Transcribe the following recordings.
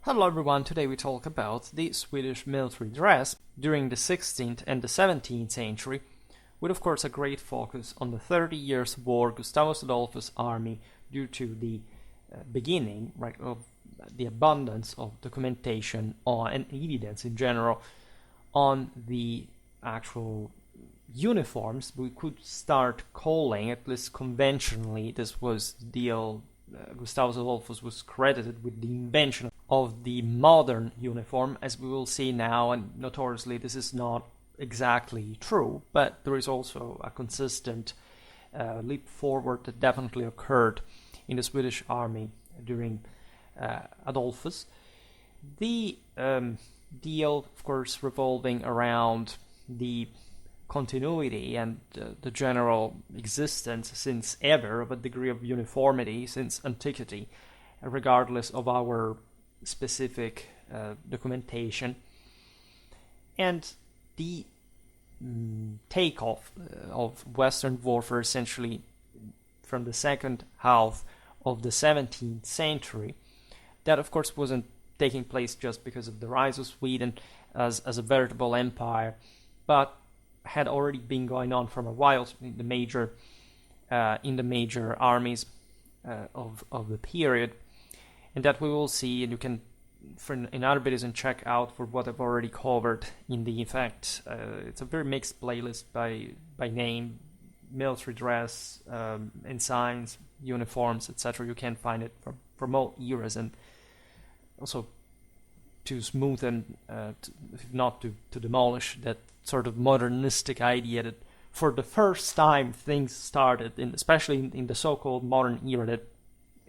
Hello everyone, today we talk about the Swedish military dress during the 16th and the 17th century, with of course a great focus on the 30 Years' War Gustavus Adolphus army due to the beginning of the abundance of documentation and evidence in general on the actual uniforms. We could start calling, at least conventionally, this was the deal. Gustavus Adolphus was credited with the invention of the modern uniform, as we will see now, and notoriously this is not exactly true, but there is also a consistent leap forward that definitely occurred in the Swedish army during Adolphus. The deal, of course, revolving around the continuity and the general existence since ever of a degree of uniformity since antiquity, regardless of our specific documentation, and the takeoff of Western warfare essentially from the second half of the 17th century. That of course wasn't taking place just because of the rise of Sweden as a veritable empire, but had already been going on for a while in the major armies of the period, and that we will see, and you can in other videos and check out for what I've already covered in the it's a very mixed playlist by name, military dress, ensigns, uniforms, etc. You can find it from all eras, and also to smoothen, if not to demolish that sort of modernistic idea that for the first time things started, especially in the so-called modern era, that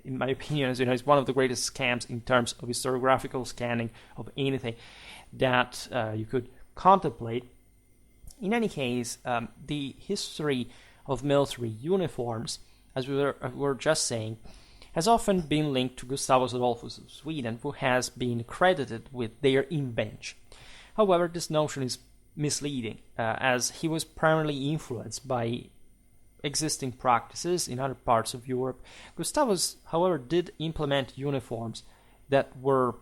in my opinion is one of the greatest scams in terms of historiographical scanning of anything that you could contemplate. In any case, the history of military uniforms, as we were just saying, has often been linked to Gustavus Adolphus of Sweden, who has been credited with their invention. However, this notion is misleading, as he was primarily influenced by existing practices in other parts of Europe. Gustavus, however, did implement uniforms that were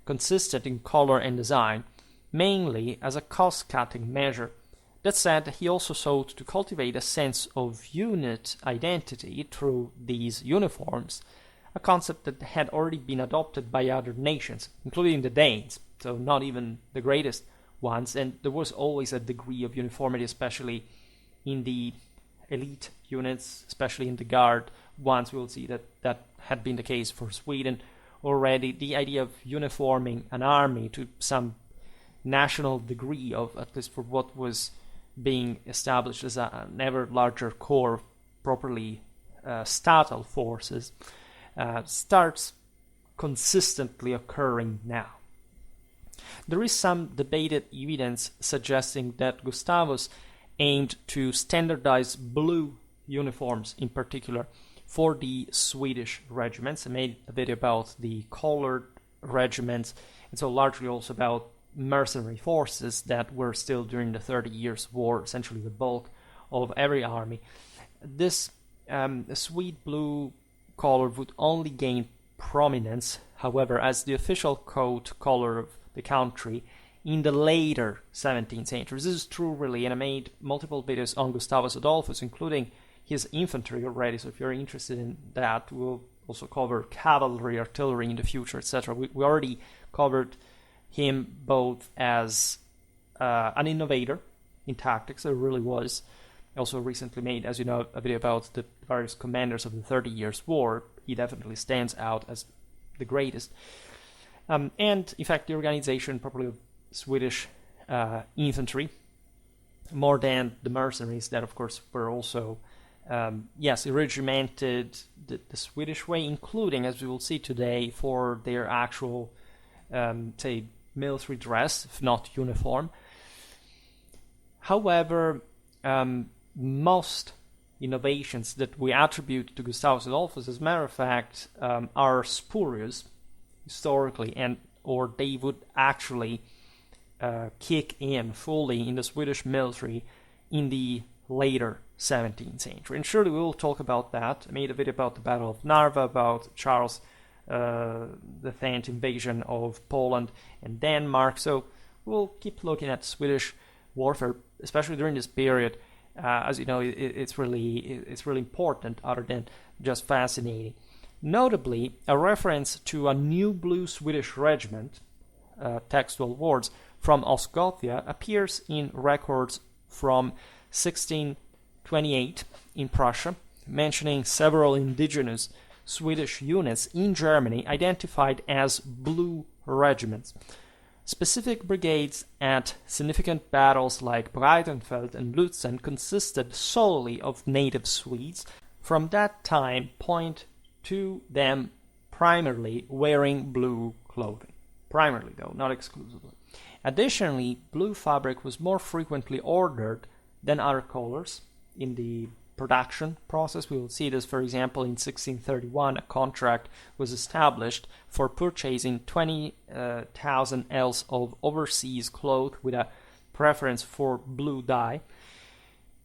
consistent in color and design, mainly as a cost-cutting measure. That said, he also sought to cultivate a sense of unit identity through these uniforms, a concept that had already been adopted by other nations, including the Danes, so not even the greatest ones, and there was always a degree of uniformity, especially in the elite units, especially in the guard. Once we will see that had been the case for Sweden already. The idea of uniforming an army to some national degree of, at least for what was being established as an ever larger core of properly statal forces, starts consistently occurring now. There is some debated evidence suggesting that Gustavus aimed to standardize blue uniforms in particular for the Swedish regiments. I made a video about the colored regiments, and so largely also about mercenary forces that were still during the 30 Years' War essentially the bulk of every army. This Swede blue color would only gain prominence, however, as the official coat color of the country in the later 17th century. This is true really, and I made multiple videos on Gustavus Adolphus, including his infantry already, so if you're interested in that, we'll also cover cavalry, artillery in the future, etc. We already covered him both as an innovator in tactics, there really was. I also recently made, as you know, a video about the various commanders of the 30 Years' War. He definitely stands out as the greatest. And in fact, the organization probably of Swedish infantry, more than the mercenaries that of course were also regimented the Swedish way, including, as we will see today, for their actual say military dress, if not uniform. However, most innovations that we attribute to Gustavus Adolphus, as a matter of fact, are spurious historically, and or they would actually kick in fully in the Swedish military in the later 17th century. And surely we will talk about that. I made a video about the Battle of Narva, about Charles the Thant invasion of Poland and Denmark. So we'll keep looking at Swedish warfare, especially during this period. As you know, it's really important, other than just fascinating. Notably, a reference to a new blue Swedish regiment, textual words, from Osgothia appears in records from 1628 in Prussia, mentioning several indigenous Swedish units in Germany identified as blue regiments. Specific brigades at significant battles like Breitenfeld and Lutzen consisted solely of native Swedes. From that time, point to them primarily wearing blue clothing. Primarily, though, not exclusively. Additionally, blue fabric was more frequently ordered than other colors in the production process. We will see this, for example, in 1631, a contract was established for purchasing 20,000 ells of overseas cloth with a preference for blue dye.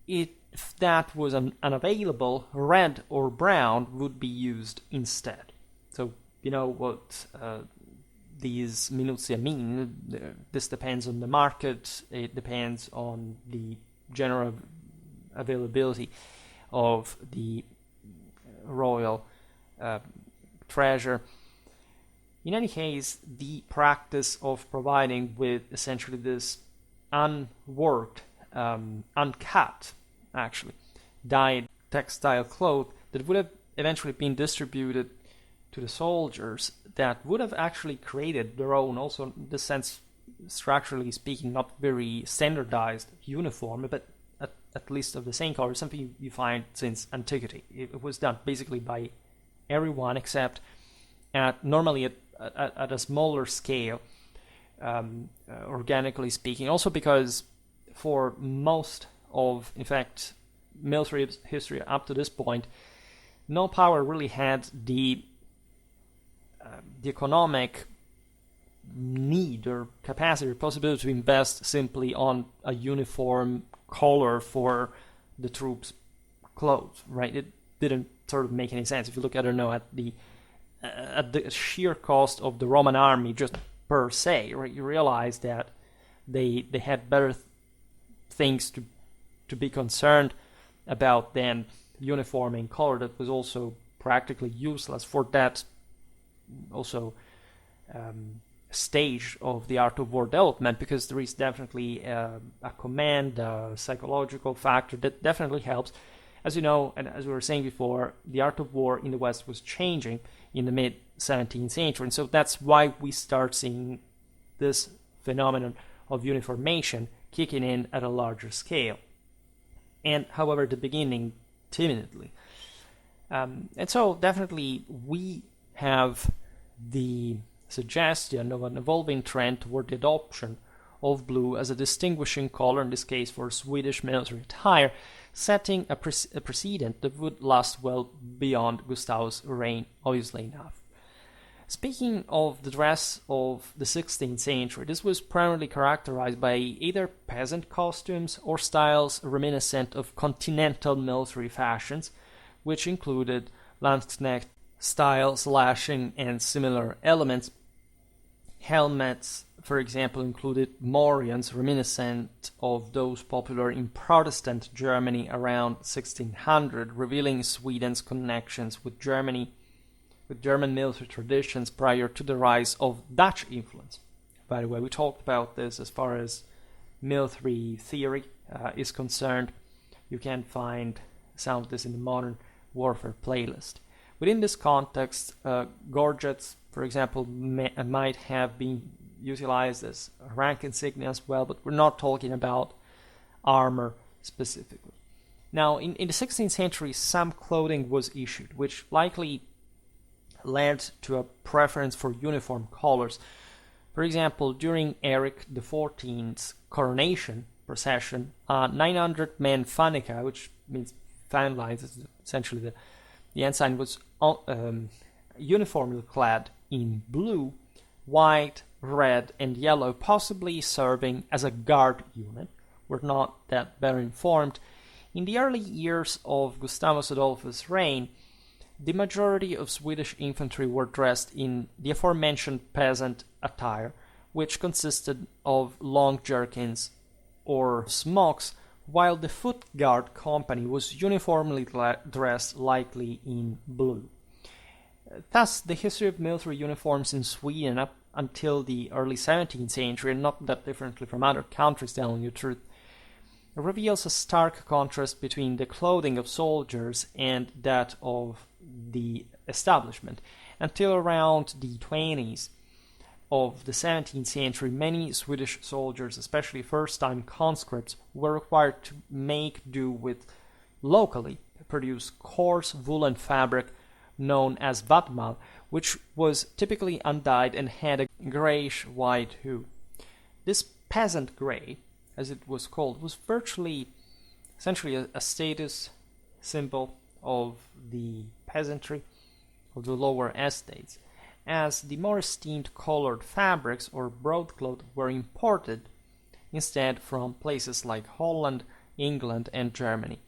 If that was unavailable, red or brown would be used instead. So, you know what these minutiae mean. This depends on the market, it depends on the general availability of the royal treasure. In any case, the practice of providing with essentially this unworked, uncut, actually, dyed textile cloth that would have eventually been distributed to the soldiers, that would have actually created their own, also in this sense, structurally speaking, not very standardized uniform, but at least of the same color, something you find since antiquity. It was done basically by everyone, except normally at a smaller scale, organically speaking. Also because for most of, in fact, military history up to this point, no power really had the economic need or capacity or possibility to invest simply on a uniform color for the troops' clothes, right? It didn't sort of make any sense. If you look, I don't know, at the sheer cost of the Roman army just per se, right? You realize that they had better things to be concerned about than uniforming color that was also practically useless for that also stage of the art of war development, because there is definitely a command, a psychological factor that definitely helps. As you know, and as we were saying before, the art of war in the West was changing in the mid-17th century, and so that's why we start seeing this phenomenon of uniformation kicking in at a larger scale. And however, at the beginning, timidly. And so definitely we have the suggestion of an evolving trend toward the adoption of blue as a distinguishing color, in this case for Swedish military attire, setting a precedent that would last well beyond Gustavus' reign, obviously enough. Speaking of the dress of the 16th century, this was primarily characterized by either peasant costumes or styles reminiscent of continental military fashions, which included Landsknecht style, slashing, and similar elements. Helmets, for example, included morions reminiscent of those popular in Protestant Germany around 1600, revealing Sweden's connections with German military traditions prior to the rise of Dutch influence. By the way, we talked about this as far as military theory is concerned. You can find some of this in the Modern Warfare playlist. Within this context, gorgets, for example, might have been utilized as rank insignia as well, but we're not talking about armor specifically. Now, in the 16th century, some clothing was issued, which likely led to a preference for uniform colors. For example, during Eric XIV's coronation procession, 900-man fanica, which means fan lines, is essentially the ensign, was uniformly clad in blue, white, red, and yellow, possibly serving as a guard unit. We're not that better informed. In the early years of Gustavus Adolphus' reign, the majority of Swedish infantry were dressed in the aforementioned peasant attire, which consisted of long jerkins or smocks, while the foot guard company was uniformly dressed lightly in blue. Thus, the history of military uniforms in Sweden up until the early 17th century, and not that differently from other countries telling you the truth, reveals a stark contrast between the clothing of soldiers and that of the establishment. Until around the 20s of the 17th century, many Swedish soldiers, especially first-time conscripts, were required to make do with locally produced coarse woolen fabric known as vatmal, which was typically undyed and had a grayish-white hue. This peasant gray, as it was called, was essentially a status symbol of the peasantry of the lower estates, as the more esteemed colored fabrics or broadcloth were imported instead from places like Holland, England, and Germany.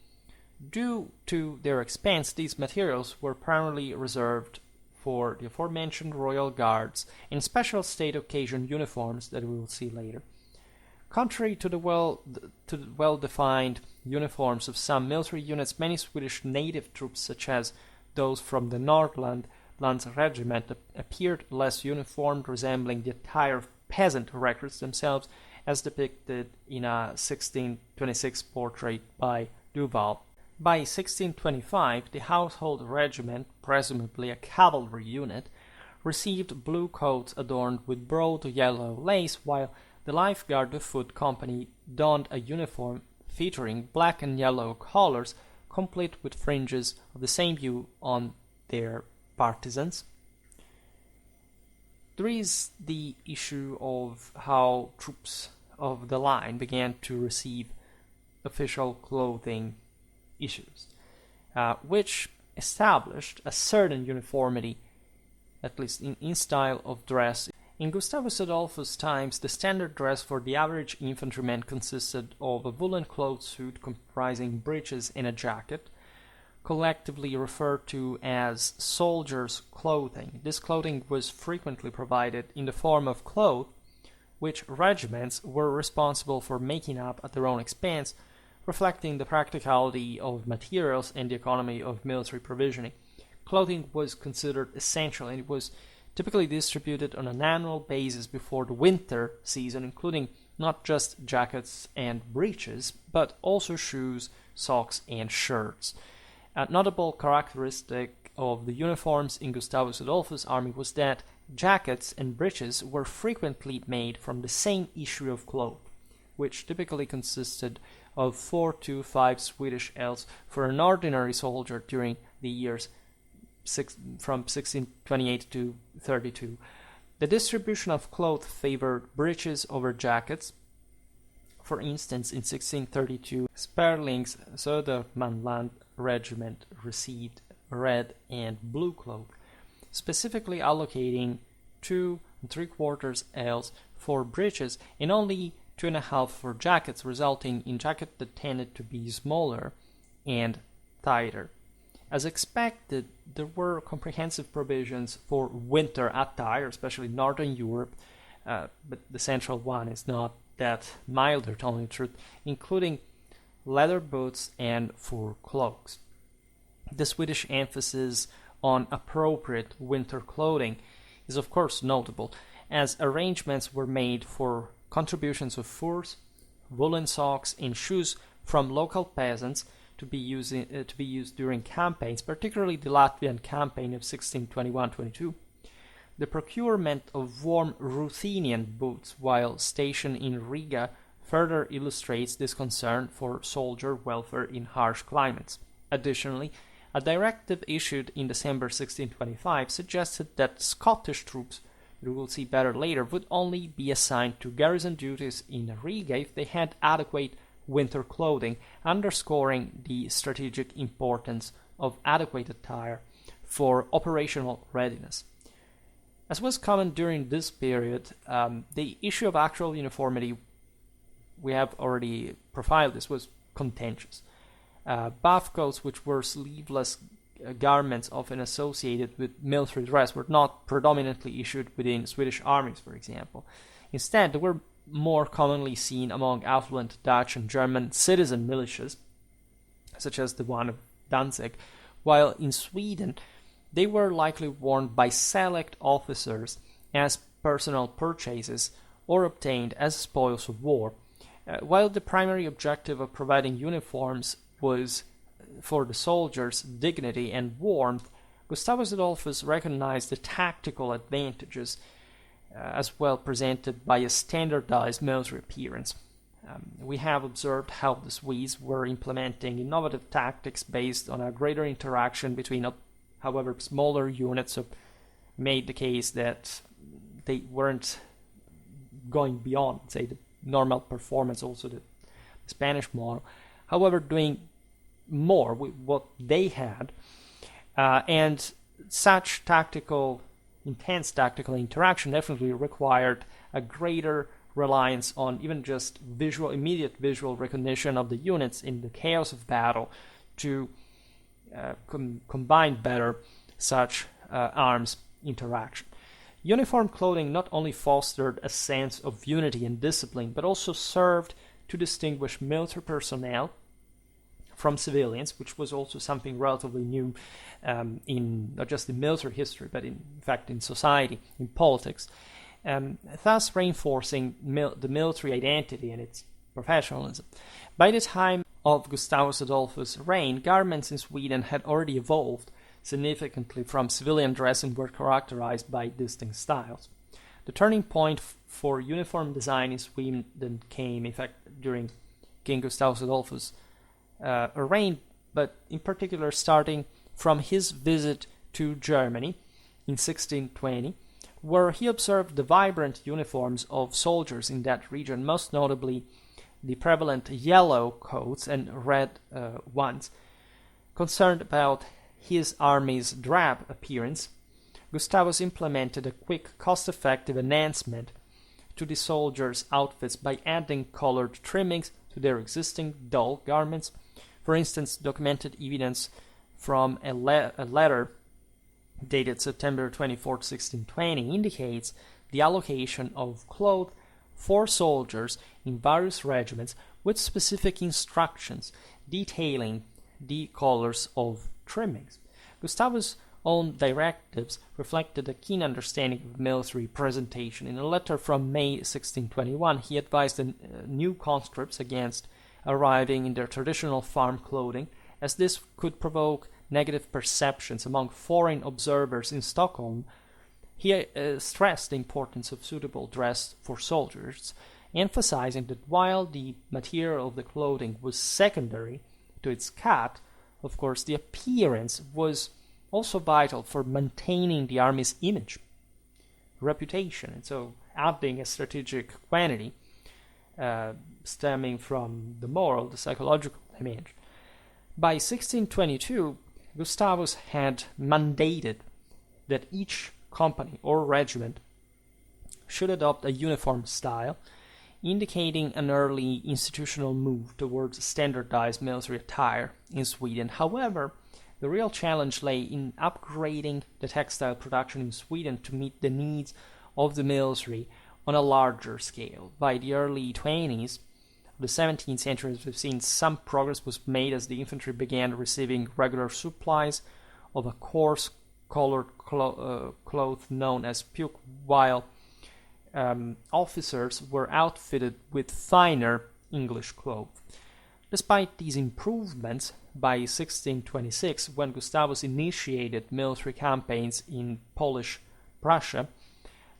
Due to their expense, these materials were primarily reserved for the aforementioned royal guards and special state occasion uniforms that we will see later. Contrary to the well-defined uniforms of some military units, many Swedish native troops, such as those from the Northland Lands Regiment, appeared less uniformed, resembling the attire of peasant recruits themselves, as depicted in a 1626 portrait by Duval. By 1625, the Household Regiment, presumably a cavalry unit, received blue coats adorned with broad yellow lace, while the Life Guard of Foot Company donned a uniform featuring black and yellow colors, complete with fringes of the same hue on their partisans. There is the issue of how troops of the line began to receive official clothing issues, which established a certain uniformity, at least in style of dress. In Gustavus Adolphus' times, the standard dress for the average infantryman consisted of a woolen cloth suit comprising breeches and a jacket, collectively referred to as soldiers' clothing. This clothing was frequently provided in the form of cloth, which regiments were responsible for making up at their own expense, reflecting the practicality of materials and the economy of military provisioning. Clothing was considered essential, and it was typically distributed on an annual basis before the winter season, including not just jackets and breeches, but also shoes, socks, and shirts. A notable characteristic of the uniforms in Gustavus Adolphus' army was that jackets and breeches were frequently made from the same issue of cloth, which typically consisted of 4 to 5 Swedish ells for an ordinary soldier during the years from 1628 to 32. The distribution of cloth favored breeches over jackets. For instance, in 1632, Sperling's Södermanland regiment received red and blue cloth, specifically allocating 2 3/4 ells for breeches and only 2.5 for jackets, resulting in jackets that tended to be smaller and tighter. As expected, there were comprehensive provisions for winter attire, especially in Northern Europe, but the central one is not that mild, to tell you the truth, including leather boots and fur cloaks. The Swedish emphasis on appropriate winter clothing is of course notable, as arrangements were made for contributions of furs, woolen socks, and shoes from local peasants to be used during campaigns, particularly the Latvian campaign of 1621-22. The procurement of warm Ruthenian boots while stationed in Riga further illustrates this concern for soldier welfare in harsh climates. Additionally, a directive issued in December 1625 suggested that Scottish troops, we will see better later, would only be assigned to garrison duties in Riga if they had adequate winter clothing, underscoring the strategic importance of adequate attire for operational readiness. As was common during this period, the issue of actual uniformity, we have already profiled this, was contentious. Buff coats, which were sleeveless garments often associated with military dress were not predominantly issued within Swedish armies, for example. Instead, they were more commonly seen among affluent Dutch and German citizen militias, such as the one of Danzig, while in Sweden they were likely worn by select officers as personal purchases or obtained as spoils of war. While the primary objective of providing uniforms was for the soldiers' dignity and warmth, Gustavus Adolphus recognized the tactical advantages as well presented by a standardized military appearance. We have observed how the Swedes were implementing innovative tactics based on a greater interaction between, however, smaller units, so made the case that they weren't going beyond, say, the normal performance, also the Spanish model, however, doing more with what they had, and such intense tactical interaction definitely required a greater reliance on even just immediate visual recognition of the units in the chaos of battle to combine better such arms interaction. Uniform clothing not only fostered a sense of unity and discipline, but also served to distinguish military personnel from civilians, which was also something relatively new in not just in military history, but in fact in society, in politics, thus reinforcing the military identity and its professionalism. By the time of Gustavus Adolphus' reign, garments in Sweden had already evolved significantly from civilian dress and were characterized by distinct styles. The turning point for uniform design in Sweden came, in fact, during King Gustavus Adolphus' reign, but in particular starting from his visit to Germany in 1620, where he observed the vibrant uniforms of soldiers in that region, most notably the prevalent yellow coats and red ones. Concerned about his army's drab appearance, Gustavus implemented a quick, cost-effective enhancement to the soldiers' outfits by adding colored trimmings to their existing dull garments. For instance, documented evidence from a letter dated September 24, 1620, indicates the allocation of cloth for soldiers in various regiments with specific instructions detailing the colors of trimmings. Gustavus' own directives reflected a keen understanding of military presentation. In a letter from May 1621, he advised the new conscripts against arriving in their traditional farm clothing, as this could provoke negative perceptions among foreign observers in Stockholm. He stressed the importance of suitable dress for soldiers, emphasizing that while the material of the clothing was secondary to its cut, of course, the appearance was also vital for maintaining the army's image, reputation, and so adding a strategic quantity stemming from the moral, the psychological dimension. By 1622, Gustavus had mandated that each company or regiment should adopt a uniform style, indicating an early institutional move towards standardized military attire in Sweden. However, the real challenge lay in upgrading the textile production in Sweden to meet the needs of the military on a larger scale. By the early 20s of the 17th century, we've seen some progress was made as the infantry began receiving regular supplies of a coarse colored cloth known as puke, while officers were outfitted with finer English cloth. Despite these improvements, by 1626, when Gustavus initiated military campaigns in Polish Prussia,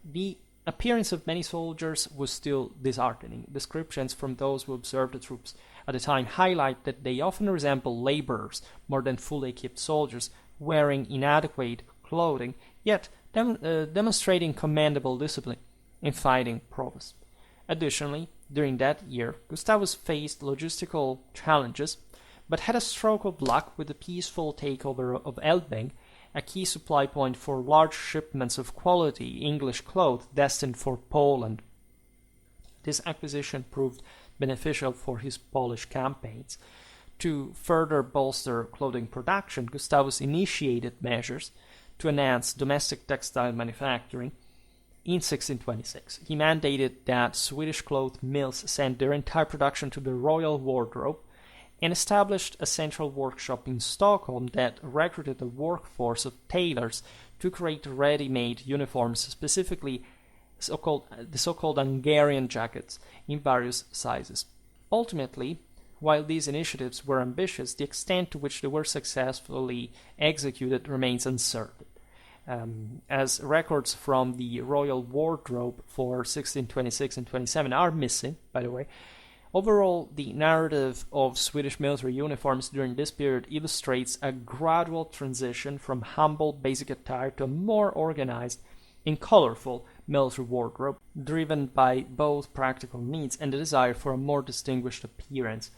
the appearance of many soldiers was still disheartening. Descriptions from those who observed the troops at the time highlight that they often resemble laborers more than fully equipped soldiers, wearing inadequate clothing, yet demonstrating commendable discipline in fighting prowess. Additionally, during that year, Gustavus faced logistical challenges, but had a stroke of luck with the peaceful takeover of Elbing, a key supply point for large shipments of quality English cloth destined for Poland. This acquisition proved beneficial for his Polish campaigns. To further bolster clothing production, Gustavus initiated measures to enhance domestic textile manufacturing in 1626. He mandated that Swedish cloth mills send their entire production to the royal wardrobe and established a central workshop in Stockholm that recruited a workforce of tailors to create ready-made uniforms, specifically the so-called Hungarian jackets in various sizes. Ultimately, while these initiatives were ambitious, the extent to which they were successfully executed remains uncertain. As records from the royal wardrobe for 1626 and 27 are missing, by the way, overall, the narrative of Swedish military uniforms during this period illustrates a gradual transition from humble basic attire to a more organized and colorful military wardrobe, driven by both practical needs and the desire for a more distinguished appearance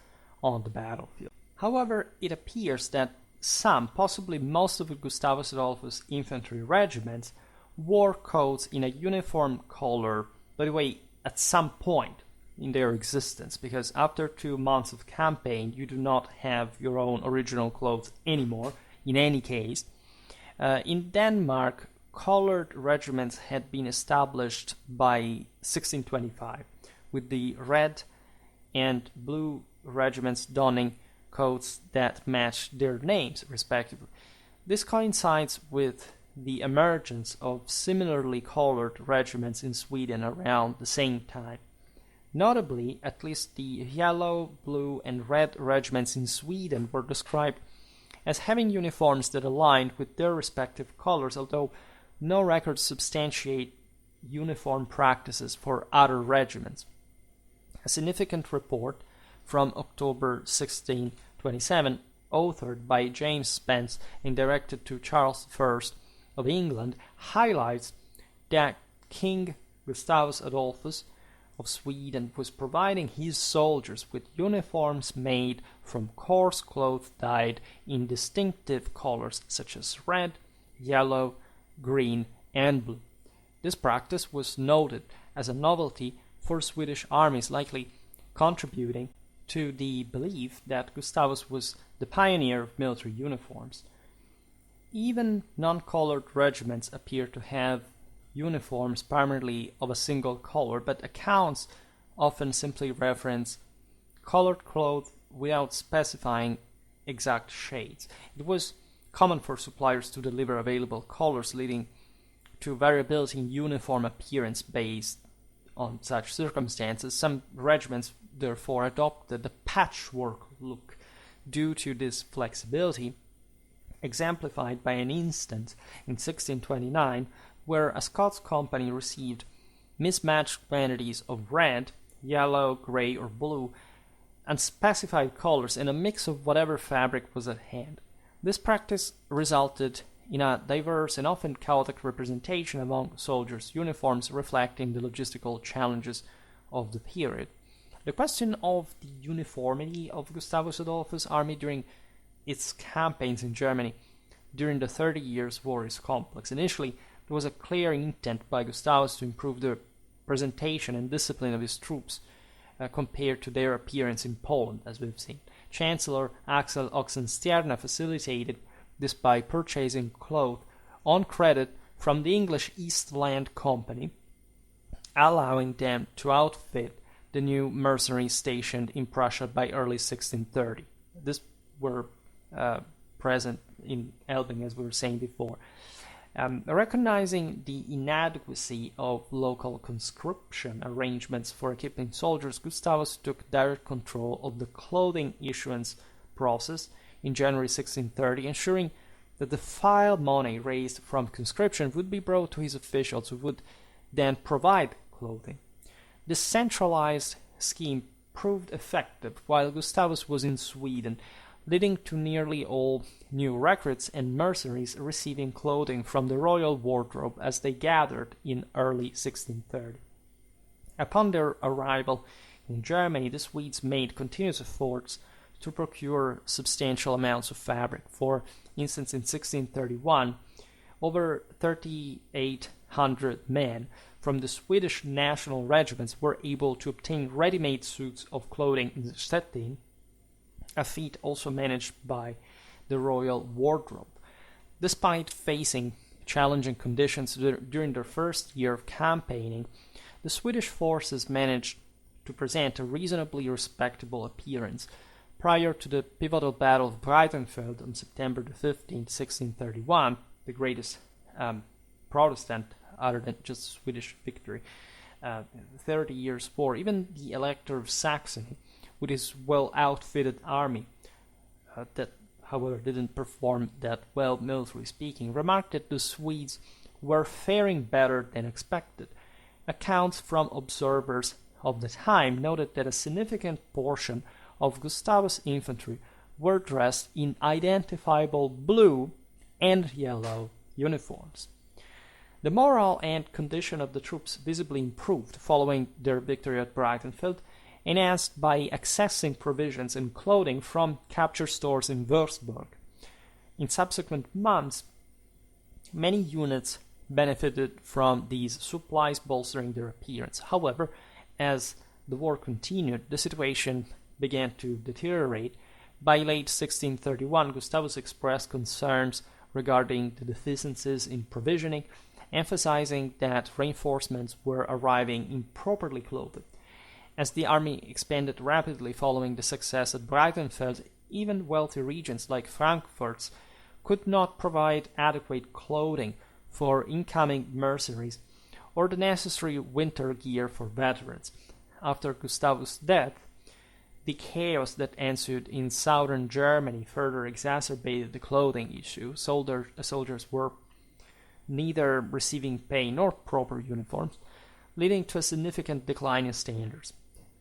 on the battlefield. However, it appears that some, possibly most of the Gustavus Adolphus infantry regiments, wore coats in a uniform color, by the way, at some point in their existence, because after 2 months of campaign, you do not have your own original clothes anymore, in any case. In Denmark, colored regiments had been established by 1625, with the red and blue regiments donning coats that matched their names, respectively. This coincides with the emergence of similarly colored regiments in Sweden around the same time. Notably, at least the yellow, blue, and red regiments in Sweden were described as having uniforms that aligned with their respective colors, although no records substantiate uniform practices for other regiments. A significant report from October 1627, authored by James Spence and directed to Charles I of England, highlights that King Gustavus Adolphus of Sweden was providing his soldiers with uniforms made from coarse cloth dyed in distinctive colors such as red, yellow, green, and blue. This practice was noted as a novelty for Swedish armies, likely contributing to the belief that Gustavus was the pioneer of military uniforms. Even non-colored regiments appear to have uniforms primarily of a single color, but accounts often simply reference colored cloth without specifying exact shades. It was common for suppliers to deliver available colors, leading to variability in uniform appearance based on such circumstances. Some regiments therefore adopted the patchwork look due to this flexibility, exemplified by an instance in 1629 where a Scots company received mismatched quantities of red, yellow, grey, or blue, unspecified colors, and a mix of whatever fabric was at hand. This practice resulted in a diverse and often chaotic representation among soldiers' uniforms, reflecting the logistical challenges of the period. The question of the uniformity of Gustavus Adolphus' army during its campaigns in Germany during the 30 Years' War is complex. Initially, there was a clear intent by Gustavus to improve the presentation and discipline of his troops compared to their appearance in Poland, as we've seen. Chancellor Axel Oxenstierna facilitated this by purchasing cloth on credit from the English East Land Company, allowing them to outfit the new mercenaries stationed in Prussia by early 1630. These were present in Elbing, as we were saying before. Recognizing the inadequacy of local conscription arrangements for equipping soldiers, Gustavus took direct control of the clothing issuance process in January 1630, ensuring that the file money raised from conscription would be brought to his officials, who would then provide clothing. This centralized scheme proved effective while Gustavus was in Sweden, leading to nearly all new recruits and mercenaries receiving clothing from the royal wardrobe as they gathered in early 1630. Upon their arrival in Germany, the Swedes made continuous efforts to procure substantial amounts of fabric. For instance, in 1631, over 3,800 men from the Swedish national regiments were able to obtain ready-made suits of clothing in Stettin, a feat also managed by the royal wardrobe. Despite facing challenging conditions during their first year of campaigning, the Swedish forces managed to present a reasonably respectable appearance. Prior to the pivotal Battle of Breitenfeld on September the 15th, 1631, the greatest Protestant, other than just Swedish victory, 30 Years' War, even the Elector of Saxony, with his well-outfitted army, that however didn't perform that well military speaking, remarked that the Swedes were faring better than expected. Accounts from observers of the time noted that a significant portion of Gustavus' infantry were dressed in identifiable blue and yellow uniforms. The morale and condition of the troops visibly improved following their victory at Breitenfeld, enhanced by accessing provisions and clothing from captured stores in Würzburg. In subsequent months, many units benefited from these supplies bolstering their appearance. However, as the war continued, the situation began to deteriorate. By late 1631, Gustavus expressed concerns regarding the deficiencies in provisioning, emphasizing that reinforcements were arriving improperly clothed. As the army expanded rapidly following the success at Breitenfeld, even wealthy regions like Frankfurt could not provide adequate clothing for incoming mercenaries or the necessary winter gear for veterans. After Gustavus' death, the chaos that ensued in southern Germany further exacerbated the clothing issue. Soldiers were neither receiving pay nor proper uniforms, leading to a significant decline in standards.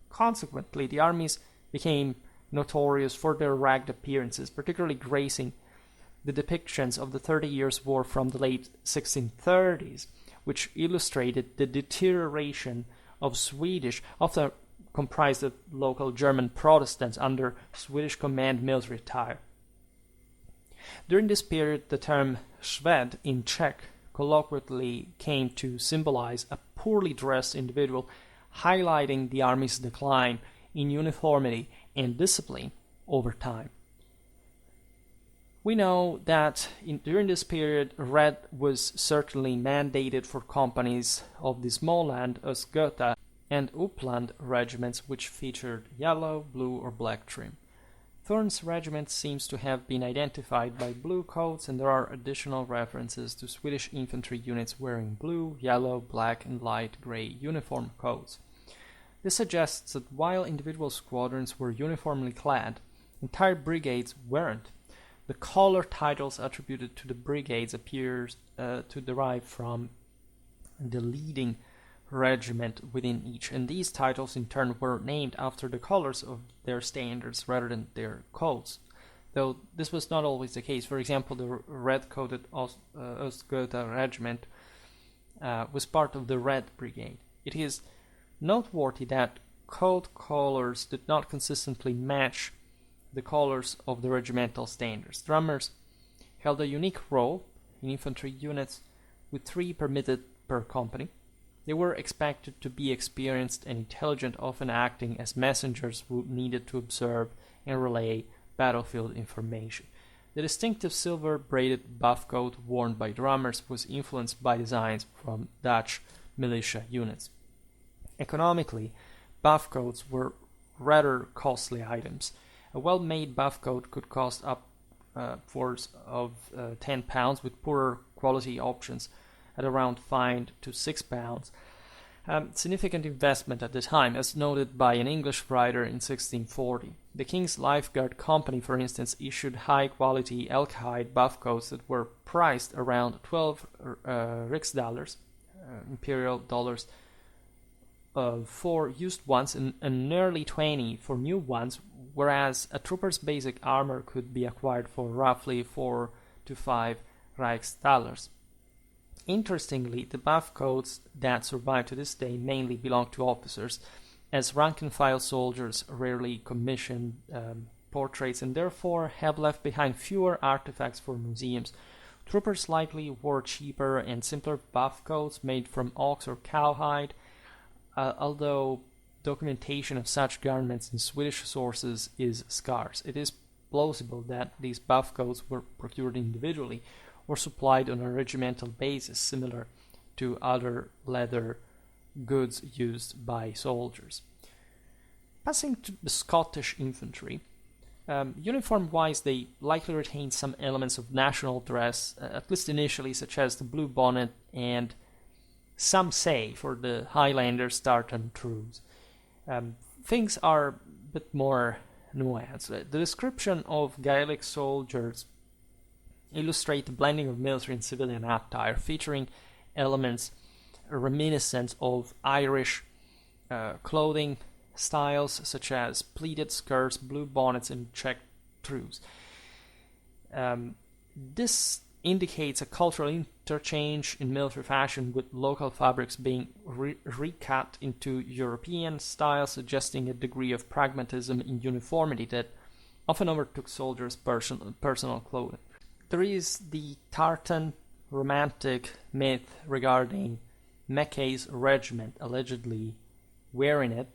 Consequently, the armies became notorious for their ragged appearances, particularly gracing the depictions of the 30 Years' War from the late 1630s, which illustrated the deterioration of Swedish, often comprised of local German Protestants under Swedish command military attire. During this period, the term Šved in Czech colloquially came to symbolize a poorly dressed individual, highlighting the army's decline in uniformity and discipline over time. We know that during this period, red was certainly mandated for companies of the Småland, Östgöta, and Uppland regiments, which featured yellow, blue, or black trim. Thorn's regiment seems to have been identified by blue coats, and there are additional references to Swedish infantry units wearing blue, yellow, black, and light gray uniform coats. This suggests that while individual squadrons were uniformly clad, entire brigades weren't. The color titles attributed to the brigades appears to derive from the leading regiment within each, and these titles in turn were named after the colors of their standards rather than their coats, though this was not always the case. For example, the red-coated Östgöta regiment was part of the Red Brigade. It is noteworthy that coat colors did not consistently match the colors of the regimental standards. Drummers held a unique role in infantry units, with 3 permitted per company. They were expected to be experienced and intelligent, often acting as messengers who needed to observe and relay battlefield information. The distinctive silver-braided buff coat worn by drummers was influenced by designs from Dutch militia units. Economically, buff coats were rather costly items. A well-made buff coat could cost upwards of £10, with poorer quality options at around £5 to £6. Significant investment at the time, as noted by an English writer in 1640. The King's Lifeguard Company, for instance, issued high-quality elk-hide buff coats that were priced around 12 riksdaler, imperial dollars, for used ones and nearly 20 for new ones, whereas a trooper's basic armor could be acquired for roughly 4 to 5 riksdalers. Interestingly, the buff coats that survive to this day mainly belong to officers, as rank-and-file soldiers rarely commission portraits and therefore have left behind fewer artifacts for museums. Troopers likely wore cheaper and simpler buff coats made from ox or cowhide, although documentation of such garments in Swedish sources is scarce. It is plausible that these buff coats were procured individually or supplied on a regimental basis, similar to other leather goods used by soldiers. Passing to the Scottish infantry, uniform-wise, they likely retained some elements of national dress, at least initially, such as the blue bonnet and, some say, for the Highlanders, tartan trews. Things are a bit more nuanced. The description of Gaelic soldiers illustrate the blending of military and civilian attire, featuring elements reminiscent of Irish clothing styles such as pleated skirts, blue bonnets, and checked trews. This indicates a cultural interchange in military fashion, with local fabrics being recut into European style, suggesting a degree of pragmatism in uniformity that often overtook soldiers' personal clothing. There is the tartan romantic myth regarding Mackay's regiment allegedly wearing it.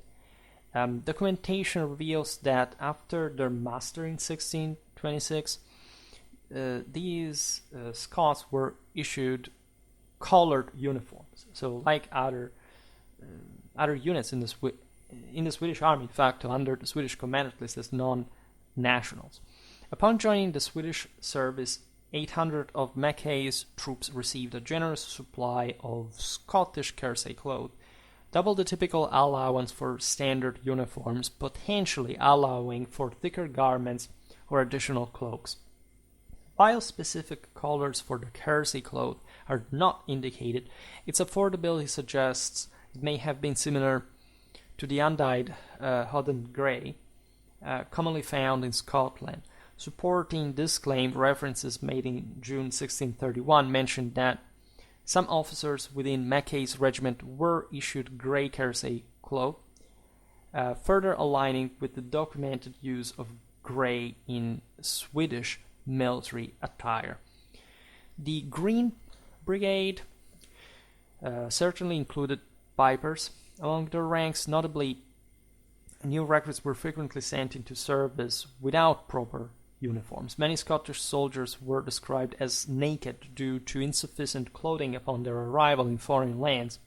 Documentation reveals that after their muster in 1626, these Scots were issued coloured uniforms. So, like other units in the Swedish army, in fact, under the Swedish command, at least as non-nationals. Upon joining the Swedish service, 800 of Mackay's troops received a generous supply of Scottish kersey cloth, double the typical allowance for standard uniforms, potentially allowing for thicker garments or additional cloaks. While specific colours for the kersey cloth are not indicated, its affordability suggests it may have been similar to the undyed Hodden grey, commonly found in Scotland. Supporting this claim, references made in June 1631 mentioned that some officers within Mackay's regiment were issued grey kersey cloth, further aligning with the documented use of grey in Swedish military attire. The Green Brigade certainly included pipers among their ranks. Notably, new recruits were frequently sent into service without proper uniforms. Many Scottish soldiers were described as naked due to insufficient clothing upon their arrival in foreign lands,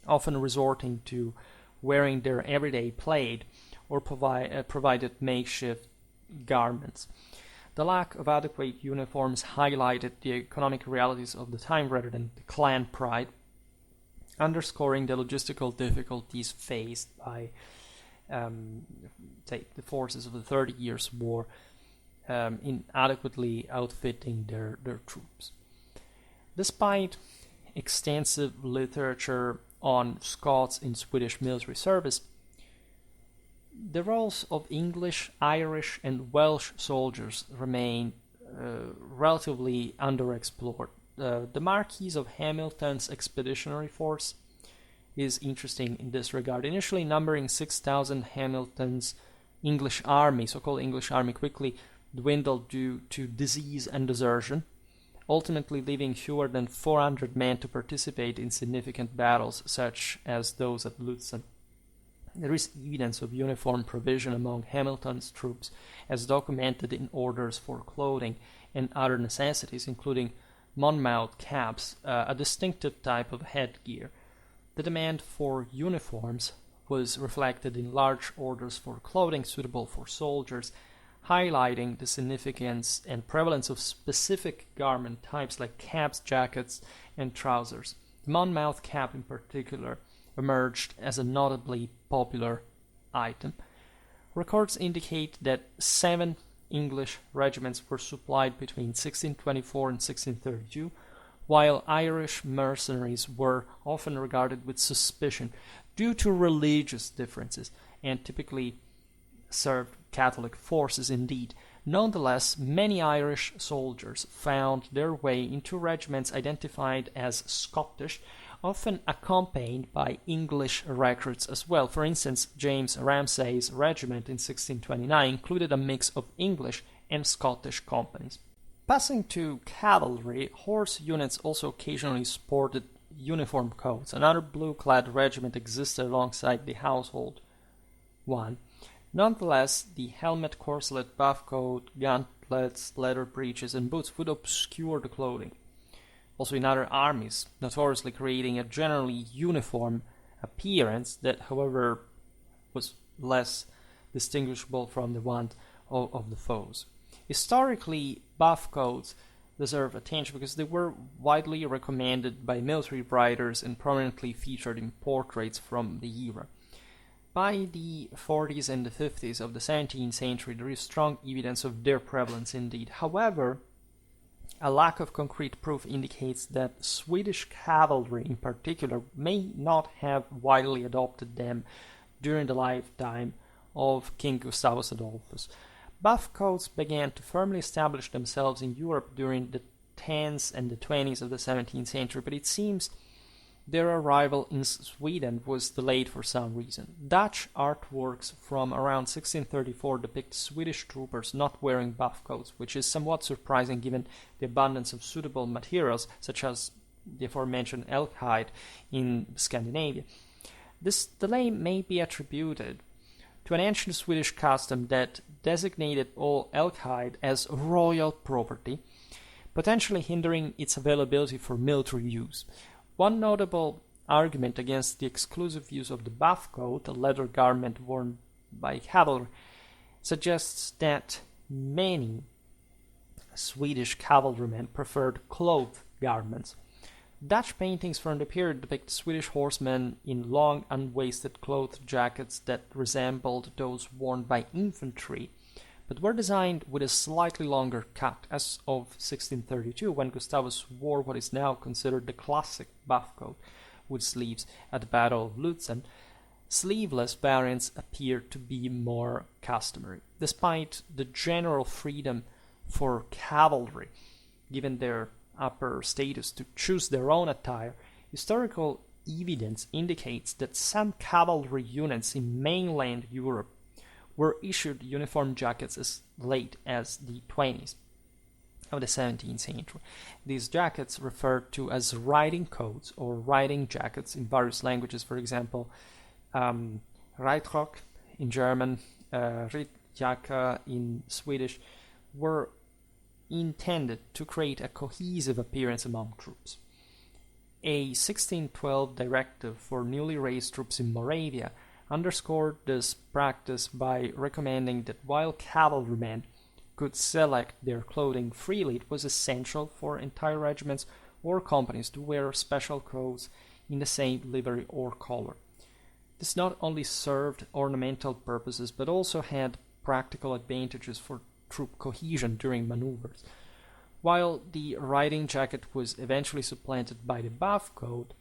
often resorting to wearing their everyday plaid or provided makeshift garments. The lack of adequate uniforms highlighted the economic realities of the time rather than the clan pride, underscoring the logistical difficulties faced by the forces of the 30 Years' War in adequately outfitting their troops. Despite extensive literature on Scots in Swedish military service, the roles of English, Irish, and Welsh soldiers remain relatively underexplored. The Marquis of Hamilton's expeditionary force is interesting in this regard. Initially numbering 6,000, Hamilton's English army, so-called English army, quickly dwindled due to disease and desertion, ultimately leaving fewer than 400 men to participate in significant battles such as those at Lutzen. There is evidence of uniform provision among Hamilton's troops, as documented in orders for clothing and other necessities, including Monmouth caps, a distinctive type of headgear. The demand for uniforms was reflected in large orders for clothing suitable for soldiers, highlighting the significance and prevalence of specific garment types like caps, jackets, and trousers. The Monmouth cap in particular emerged as a notably popular item. Records indicate that 7 English regiments were supplied between 1624 and 1632, while Irish mercenaries were often regarded with suspicion due to religious differences and typically served Catholic forces indeed. Nonetheless, many Irish soldiers found their way into regiments identified as Scottish, often accompanied by English recruits as well. For instance, James Ramsay's regiment in 1629 included a mix of English and Scottish companies. Passing to cavalry, horse units also occasionally sported uniform coats. Another blue-clad regiment existed alongside the household one. Nonetheless, the helmet, corselet, buff coat, gauntlets, leather breeches, and boots would obscure the clothing. Also in other armies, notoriously creating a generally uniform appearance that, however, was less distinguishable from the one of the foes. Historically, buff coats deserve attention because they were widely recommended by military writers and prominently featured in portraits from the era. By the 40s and the 50s of the 17th century, there is strong evidence of their prevalence indeed. However, a lack of concrete proof indicates that Swedish cavalry in particular may not have widely adopted them during the lifetime of King Gustavus Adolphus. Buff coats began to firmly establish themselves in Europe during the 10s and the 20s of the 17th century, but it seems their arrival in Sweden was delayed for some reason. Dutch artworks from around 1634 depict Swedish troopers not wearing buff coats, which is somewhat surprising given the abundance of suitable materials, such as the aforementioned elk hide in Scandinavia. This delay may be attributed to an ancient Swedish custom that designated all elk hide as royal property, potentially hindering its availability for military use. One notable argument against the exclusive use of the buff coat, a leather garment worn by cavalry, suggests that many Swedish cavalrymen preferred cloth garments. Dutch paintings from the period depict Swedish horsemen in long, unwaisted cloth jackets that resembled those worn by infantry, but were designed with a slightly longer cut, as of 1632, when Gustavus wore what is now considered the classic buff coat with sleeves at the Battle of Lutzen. Sleeveless variants appear to be more customary. Despite the general freedom for cavalry, given their upper status to choose their own attire, historical evidence indicates that some cavalry units in mainland Europe were issued uniform jackets as late as the 20s of the 17th century. These jackets referred to as riding coats or riding jackets in various languages, for example, Reitrock in German, Rittjacka in Swedish, were intended to create a cohesive appearance among troops. A 1612 directive for newly raised troops in Moravia underscored this practice by recommending that while cavalrymen could select their clothing freely, it was essential for entire regiments or companies to wear special coats in the same livery or color. This not only served ornamental purposes but also had practical advantages for troop cohesion during maneuvers. While the riding jacket was eventually supplanted by the buff coat,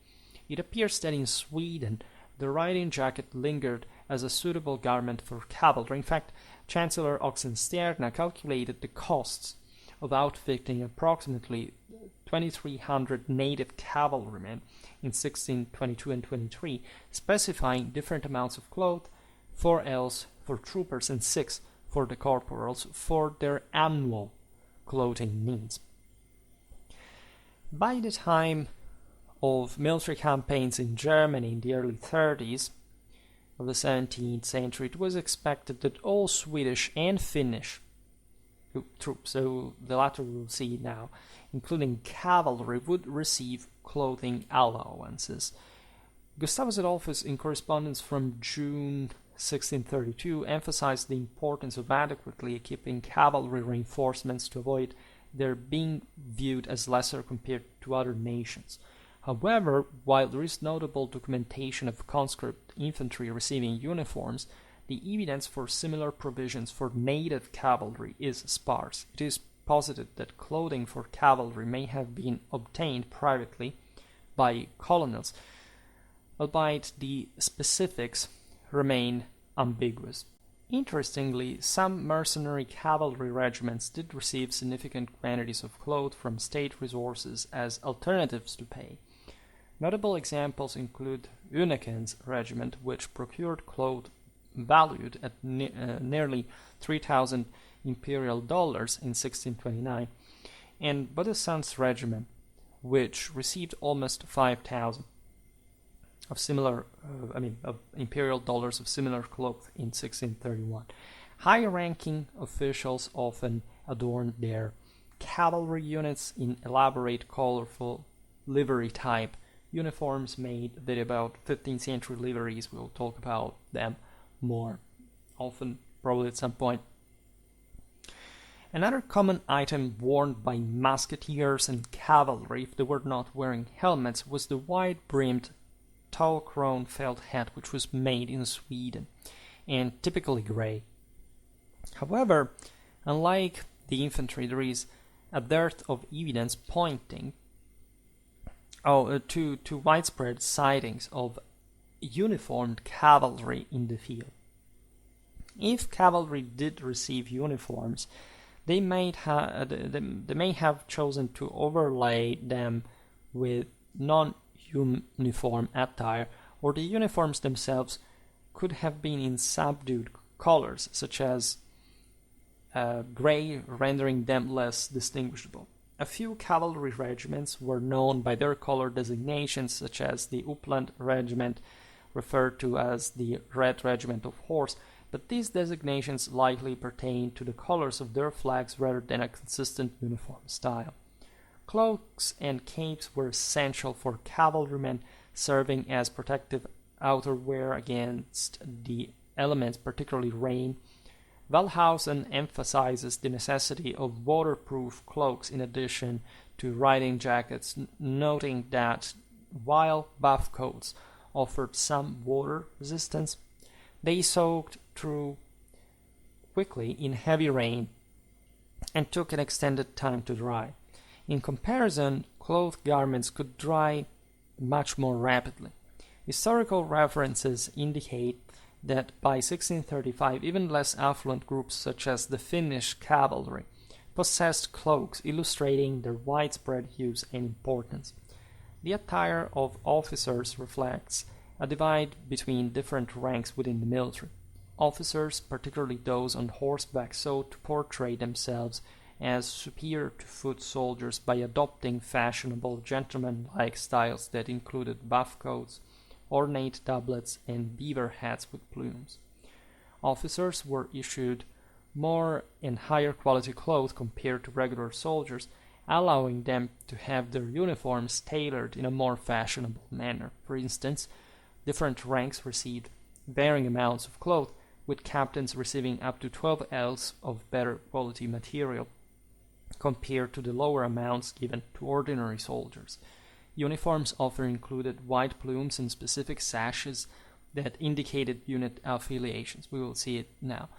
it appears that in Sweden the riding jacket lingered as a suitable garment for cavalry. In fact, Chancellor Oxenstierna calculated the costs of outfitting approximately 2,300 native cavalrymen in 1622 and 23, specifying different amounts of cloth, 4 ells for troopers and 6 for the corporals for their annual clothing needs. By the time of military campaigns in Germany in the early 30s of the 17th century, it was expected that all Swedish and Finnish troops, so the latter we'll see now, including cavalry, would receive clothing allowances. Gustavus Adolphus, in correspondence from June 1632, emphasized the importance of adequately equipping cavalry reinforcements to avoid their being viewed as lesser compared to other nations. However, while there is notable documentation of conscript infantry receiving uniforms, the evidence for similar provisions for native cavalry is sparse. It is posited that clothing for cavalry may have been obtained privately by colonels, albeit the specifics remain ambiguous. Interestingly, some mercenary cavalry regiments did receive significant quantities of cloth from state resources as alternatives to pay. Notable examples include Uneken's regiment, which procured cloth valued at nearly 3,000 imperial dollars in 1629, and Bodeson's regiment, which received almost 5,000 of similar, of imperial dollars of similar cloth in 1631. High-ranking officials often adorned their cavalry units in elaborate, colorful livery-type uniforms made with about 15th century liveries. We'll talk about them more often, probably at some point. Another common item worn by musketeers and cavalry, if they were not wearing helmets, was the wide-brimmed tall-crown felt hat, which was made in Sweden and typically gray. However, unlike the infantry, there is a dearth of evidence pointing to widespread sightings of uniformed cavalry in the field. If cavalry did receive uniforms, they may have chosen to overlay them with non-uniform attire, or the uniforms themselves could have been in subdued colors, such as gray, rendering them less distinguishable. A few cavalry regiments were known by their color designations, such as the Uppland Regiment, referred to as the Red Regiment of Horse, but these designations likely pertain to the colors of their flags rather than a consistent uniform style. Cloaks and capes were essential for cavalrymen, serving as protective outerwear against the elements, particularly rain. Wellhausen emphasizes the necessity of waterproof cloaks in addition to riding jackets, noting that while buff coats offered some water resistance, they soaked through quickly in heavy rain and took an extended time to dry. In comparison, cloth garments could dry much more rapidly. Historical references indicate that by 1635 even less affluent groups such as the Finnish cavalry possessed cloaks, illustrating their widespread use and importance. The attire of officers reflects a divide between different ranks within the military. Officers, particularly those on horseback, sought to portray themselves as superior to foot soldiers by adopting fashionable gentleman-like styles that included buff coats, ornate doublets, and beaver hats with plumes. Officers were issued more and higher quality clothes compared to regular soldiers, allowing them to have their uniforms tailored in a more fashionable manner. For instance, different ranks received varying amounts of cloth, with captains receiving up to 12 ells of better quality material compared to the lower amounts given to ordinary soldiers. Uniforms often included white plumes and specific sashes that indicated unit affiliations. We will see it now.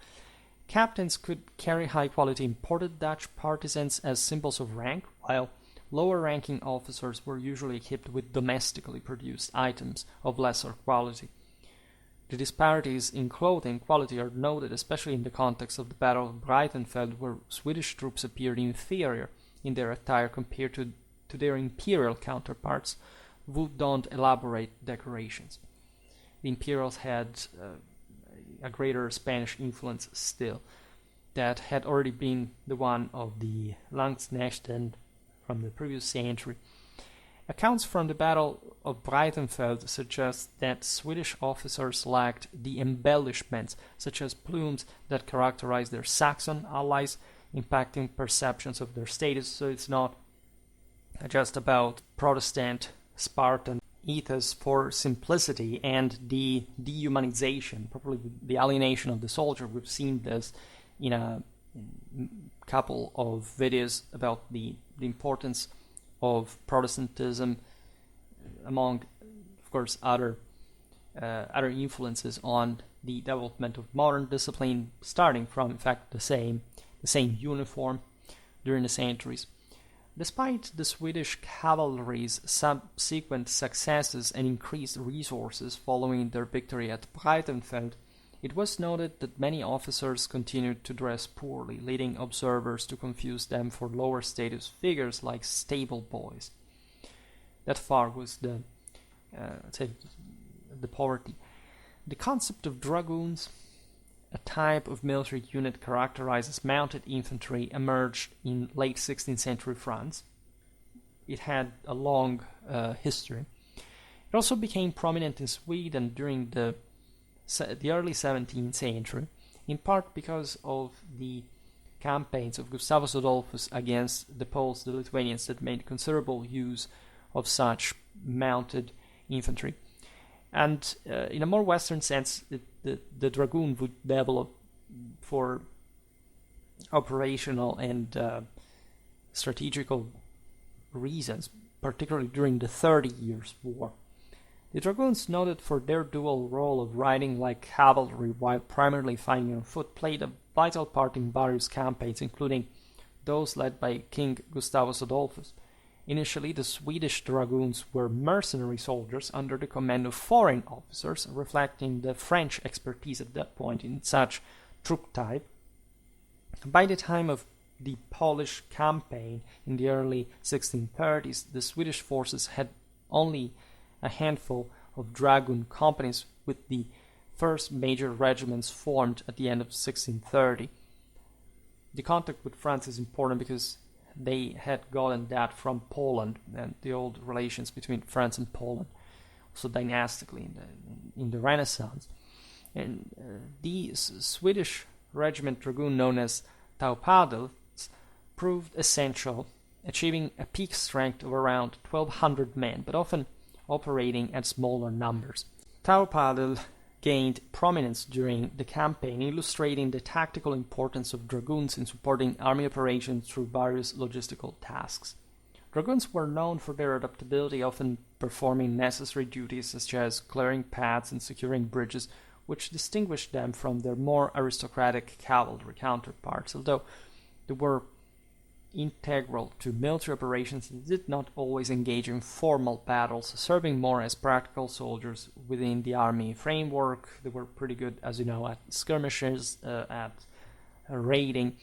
Captains could carry high-quality imported Dutch partisans as symbols of rank, while lower-ranking officers were usually equipped with domestically produced items of lesser quality. The disparities in clothing quality are noted especially in the context of the Battle of Breitenfeld, where Swedish troops appeared inferior in their attire compared to their imperial counterparts, who donned elaborate decorations. The Imperials had a greater Spanish influence still, that had already been the one of the Landsknechten from the previous century. Accounts from the Battle of Breitenfeld suggest that Swedish officers lacked the embellishments, such as plumes, that characterized their Saxon allies, impacting perceptions of their status. So it's not just about Protestant Spartan ethos for simplicity and the dehumanization, probably the alienation of the soldier. We've seen this in a couple of videos about the importance of Protestantism, among, of course, other influences on the development of modern discipline, starting from, in fact, the same uniform during the centuries. Despite the Swedish cavalry's subsequent successes and increased resources following their victory at Breitenfeld, it was noted that many officers continued to dress poorly, leading observers to confuse them for lower status figures like stable boys. That far was the poverty. The concept of dragoons, a type of military unit characterized as mounted infantry, emerged in late 16th century France. it had a long history. It also became prominent in Sweden during the early 17th century, in part because of the campaigns of Gustavus Adolphus against the Poles, the Lithuanians, that made considerable use of such mounted infantry. And in a more Western sense, the Dragoon would develop for operational and strategical reasons, particularly during the 30 Years' War. The Dragoons, noted for their dual role of riding like cavalry while primarily fighting on foot, played a vital part in various campaigns, including those led by King Gustavus Adolphus. Initially, the Swedish Dragoons were mercenary soldiers under the command of foreign officers, reflecting the French expertise at that point in such troop type. By the time of the Polish campaign in the early 1630s, the Swedish forces had only a handful of dragoon companies, with the first major regiments formed at the end of 1630. The contact with France is important because they had gotten that from Poland, and the old relations between France and Poland, also dynastically in the Renaissance. And the Swedish regiment dragoon, known as Taupadels, proved essential, achieving a peak strength of around 1,200 men, but often operating at smaller numbers. Taupadel gained prominence during the campaign, illustrating the tactical importance of dragoons in supporting army operations through various logistical tasks. Dragoons were known for their adaptability, often performing necessary duties such as clearing paths and securing bridges, which distinguished them from their more aristocratic cavalry counterparts. Although they were integral to military operations, they did not always engage in formal battles, serving more as practical soldiers within the army framework. They were pretty good, as you know, at skirmishes, at raiding,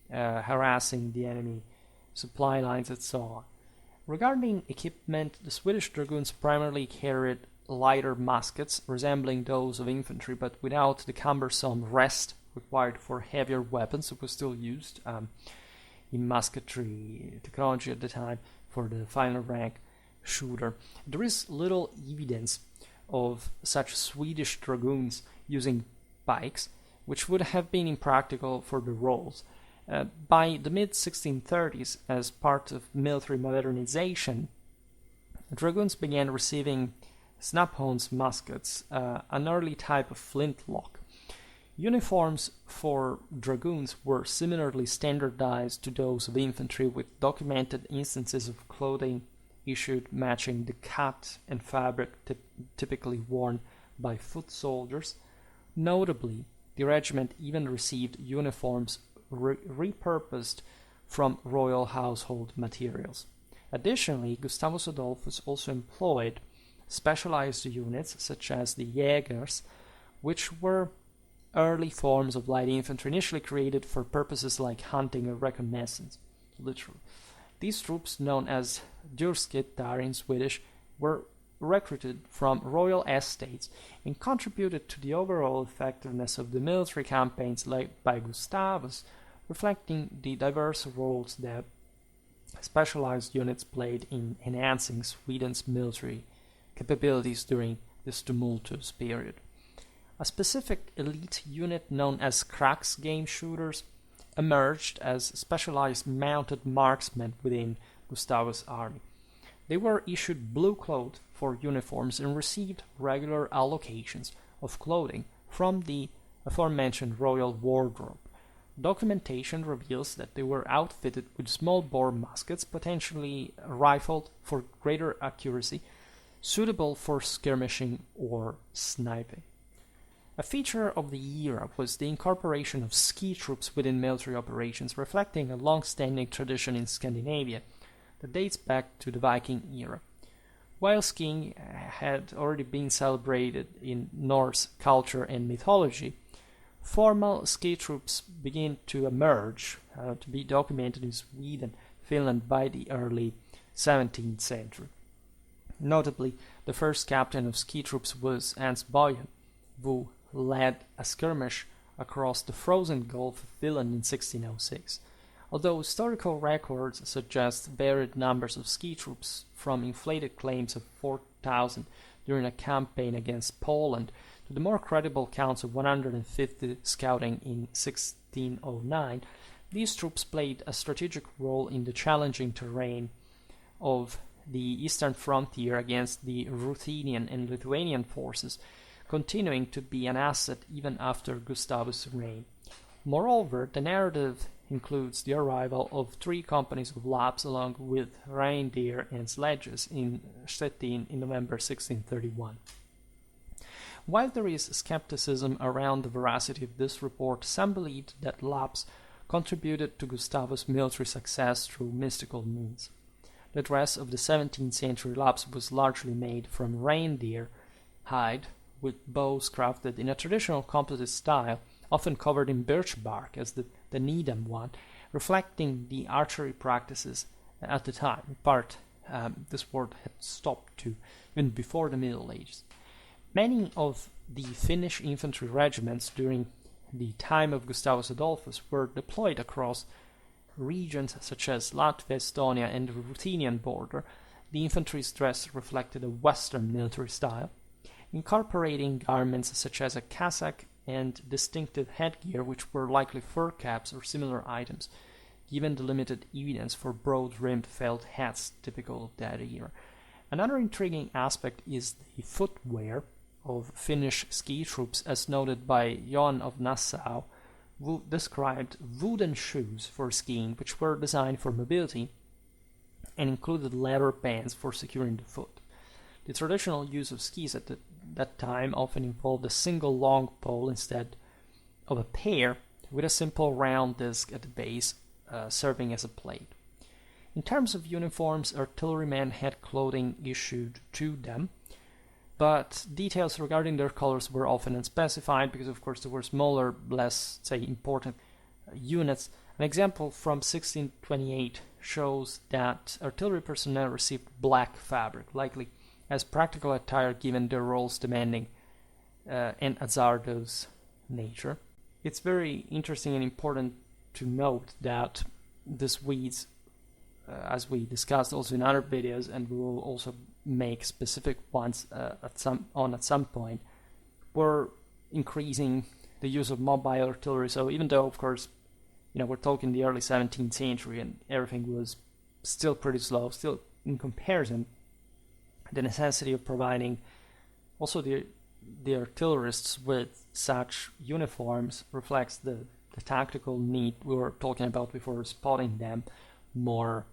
harassing the enemy supply lines, and so on. Regarding equipment, the Swedish Dragoons primarily carried lighter muskets resembling those of infantry, but without the cumbersome rest required for heavier weapons that was still used in musketry technology at the time for the final rank shooter. There is little evidence of such Swedish dragoons using pikes, which would have been impractical for the roles. By the mid-1630s, as part of military modernization, dragoons began receiving snap-ons muskets, an early type of flintlock. Uniforms for dragoons were similarly standardized to those of infantry, with documented instances of clothing issued matching the cut and fabric typically worn by foot soldiers. Notably, the regiment even received uniforms repurposed from royal household materials. Additionally, Gustavus Adolphus also employed specialized units such as the Jägers, which were early forms of light infantry initially created for purposes like hunting or reconnaissance. Literally. These troops, known as Djurskyttar in Swedish, were recruited from royal estates and contributed to the overall effectiveness of the military campaigns led by Gustavus, reflecting the diverse roles that specialized units played in enhancing Sweden's military capabilities during this tumultuous period. A specific elite unit known as Kraks game shooters emerged as specialized mounted marksmen within Gustavus' army. They were issued blue cloth for uniforms and received regular allocations of clothing from the aforementioned royal wardrobe. Documentation reveals that they were outfitted with small-bore muskets, potentially rifled for greater accuracy, suitable for skirmishing or sniping. A feature of the era was the incorporation of ski troops within military operations, reflecting a long-standing tradition in Scandinavia that dates back to the Viking era. While skiing had already been celebrated in Norse culture and mythology, formal ski troops began to emerge, to be documented in Sweden, Finland by the early 17th century. Notably, the first captain of ski troops was Hans Boyen, who led a skirmish across the frozen Gulf of Finland in 1606. although historical records suggest varied numbers of ski troops, from inflated claims of 4,000 during a campaign against Poland to the more credible accounts of 150 scouting in 1609, these troops played a strategic role in the challenging terrain of the eastern frontier against the Ruthenian and Lithuanian forces, continuing to be an asset even after Gustavus' reign. Moreover, the narrative includes the arrival of 3 companies of Lapps along with reindeer and sledges in Stettin in November 1631. While there is skepticism around the veracity of this report, some believed that Lapps contributed to Gustavus' military success through mystical means. The dress of the 17th century Lapps was largely made from reindeer hide, with bows crafted in a traditional composite style, often covered in birch bark as the Needham one, reflecting the archery practices at the time. In part, this word had stopped to even before the Middle Ages. Many of the Finnish infantry regiments during the time of Gustavus Adolphus were deployed across regions such as Latvia, Estonia, and the Ruthenian border. The infantry's dress reflected a Western military style, incorporating garments such as a cassock and distinctive headgear, which were likely fur caps or similar items, given the limited evidence for broad-rimmed felt hats typical of that era. Another intriguing aspect is the footwear of Finnish ski troops, as noted by Johan of Nassau, who described wooden shoes for skiing, which were designed for mobility and included leather bands for securing the foot. The traditional use of skis at that time often involved a single long pole instead of a pair, with a simple round disc at the base serving as a plate. In terms of uniforms, artillerymen had clothing issued to them, but details regarding their colors were often unspecified because, of course, there were smaller, less, say, important units. An example from 1628 shows that artillery personnel received black fabric, likely as practical attire given their roles demanding and hazardous nature. It's very interesting and important to note that the Swedes, as we discussed also in other videos, and we will also make specific ones at some point, were increasing the use of mobile artillery. So even though, of course, we're talking the early 17th century and everything was still pretty slow, still in comparison, the necessity of providing also the artillerists with such uniforms reflects the tactical need we were talking about before, spotting them more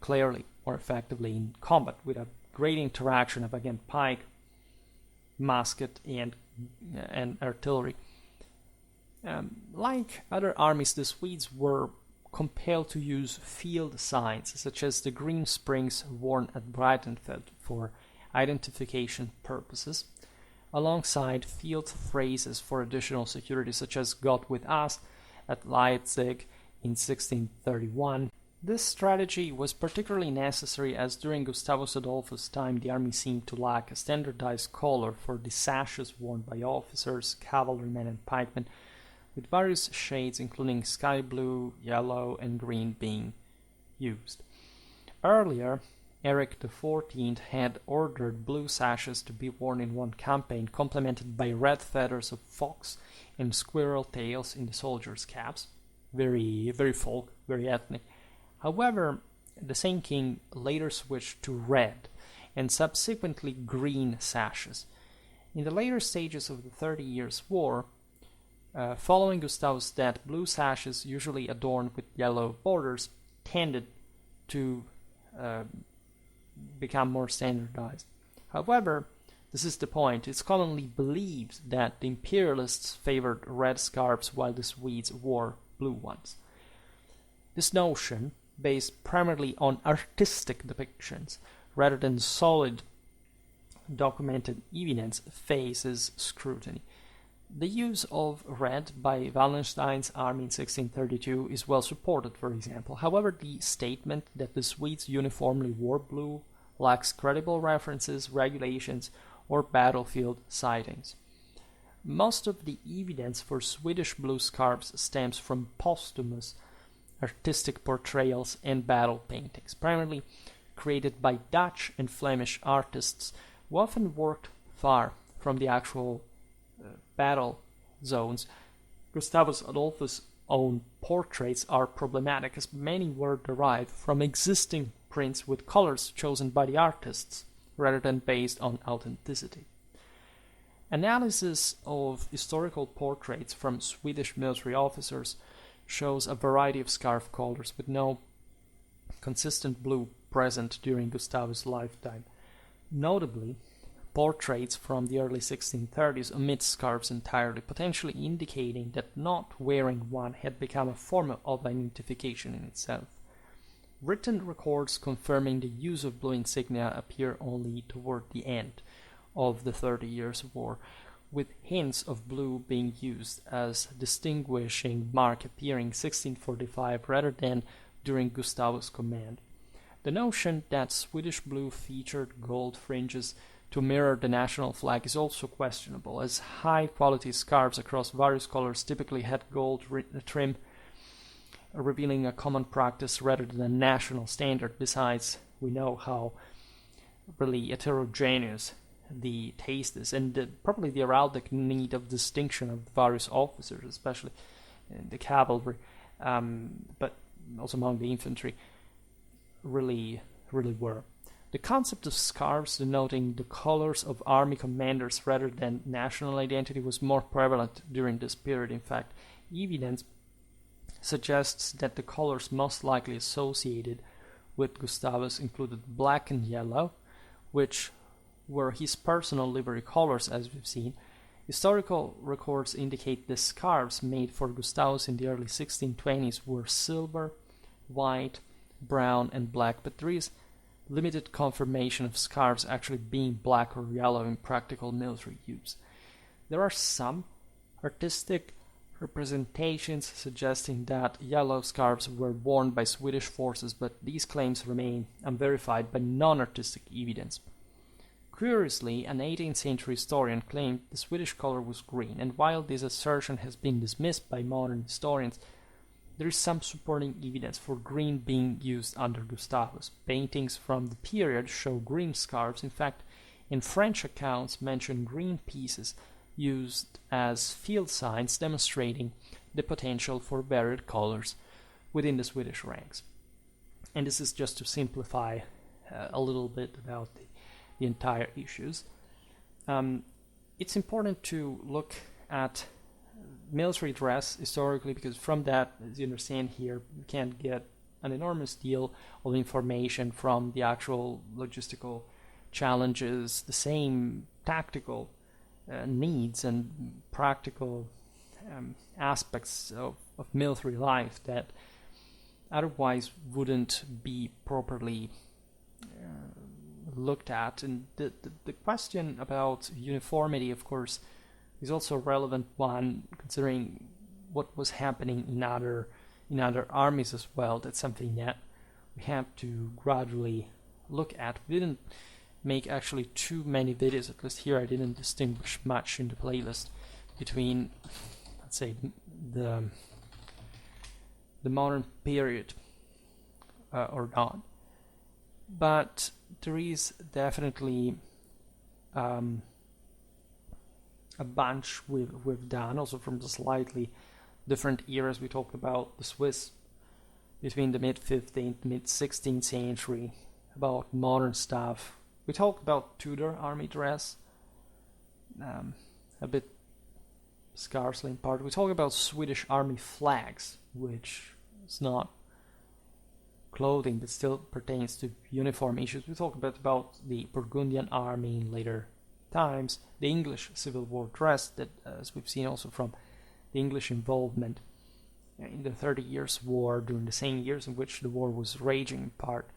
clearly, more effectively in combat, with a great interaction of, again, pike, musket, and artillery. Like other armies, the Swedes were compelled to use field signs, such as the green springs worn at Breitenfeld for identification purposes, alongside field phrases for additional security, such as "God with us" at Leipzig in 1631. This strategy was particularly necessary as during Gustavus Adolphus' time the army seemed to lack a standardized color for the sashes worn by officers, cavalrymen, and pikemen, with various shades including sky blue, yellow, and green being used. Earlier, Eric XIV had ordered blue sashes to be worn in one campaign, complemented by red feathers of fox and squirrel tails in the soldiers' caps. Very, very folk, very ethnic. However, the same king later switched to red and subsequently green sashes. In the later stages of the 30 Years' War, following Gustavus' death, blue sashes, usually adorned with yellow borders, tended to become more standardized. However, this is the point, it's commonly believed that the imperialists favored red scarves while the Swedes wore blue ones. This notion, based primarily on artistic depictions rather than solid documented evidence, faces scrutiny. The use of red by Wallenstein's army in 1632 is well supported, for example. However, the statement that the Swedes uniformly wore blue lacks credible references, regulations, or battlefield sightings. Most of the evidence for Swedish blue scarves stems from posthumous artistic portrayals and battle paintings, primarily created by Dutch and Flemish artists who often worked far from the actual battle zones. Gustavus Adolphus' own portraits are problematic, as many were derived from existing prints with colors chosen by the artists rather than based on authenticity. Analysis of historical portraits from Swedish military officers shows a variety of scarf colors with no consistent blue present during Gustavus' lifetime. Notably, portraits from the early 1630s omit scarves entirely, potentially indicating that not wearing one had become a form of identification in itself. Written records confirming the use of blue insignia appear only toward the end of the 30 Years' War, with hints of blue being used as distinguishing mark appearing 1645 rather than during Gustavus' command. The notion that Swedish blue featured gold fringes to mirror the national flag is also questionable, as high-quality scarves across various colors typically had gold trim, revealing a common practice rather than a national standard. Besides, we know how really heterogeneous the taste is, and probably the heraldic need of distinction of various officers, especially in the cavalry, but also among the infantry, really were. The concept of scarves denoting the colors of army commanders rather than national identity was more prevalent during this period. In fact, evidence suggests that the colors most likely associated with Gustavus included black and yellow, which were his personal livery colors, as we've seen. Historical records indicate the scarves made for Gustavus in the early 1620s were silver, white, brown, and black, but there is limited confirmation of scarves actually being black or yellow in practical military use. There are some artistic representations suggesting that yellow scarves were worn by Swedish forces, but these claims remain unverified by non-artistic evidence. Curiously, an 18th century historian claimed the Swedish color was green, and while this assertion has been dismissed by modern historians, there is some supporting evidence for green being used under Gustavus. Paintings from the period show green scarves. In fact, in French accounts mention green pieces used as field signs, demonstrating the potential for varied colors within the Swedish ranks. And this is just to simplify a little bit about the entire issues. It's important to look at military dress historically, because from that, as you understand here, you can get an enormous deal of information from the actual logistical challenges, the same tactical needs and practical aspects of military life that otherwise wouldn't be properly looked at. And the question about uniformity, of course, is also a relevant one, considering what was happening in other armies as well. That's something that we have to gradually look at. We didn't make actually too many videos, at least here I didn't distinguish much in the playlist between, let's say, the modern period or not. But there is definitely a bunch we've done, also from the slightly different eras. We talked about the Swiss between the mid-15th, mid-16th century, about modern stuff. We talked about Tudor army dress, a bit scarcely in part. We talked about Swedish army flags, which is not clothing but still pertains to uniform issues. We talked a bit about the Burgundian army in later times, the English Civil War dress that, as we've seen also from the English involvement in the 30 Years' War, during the same years in which the war was raging in part,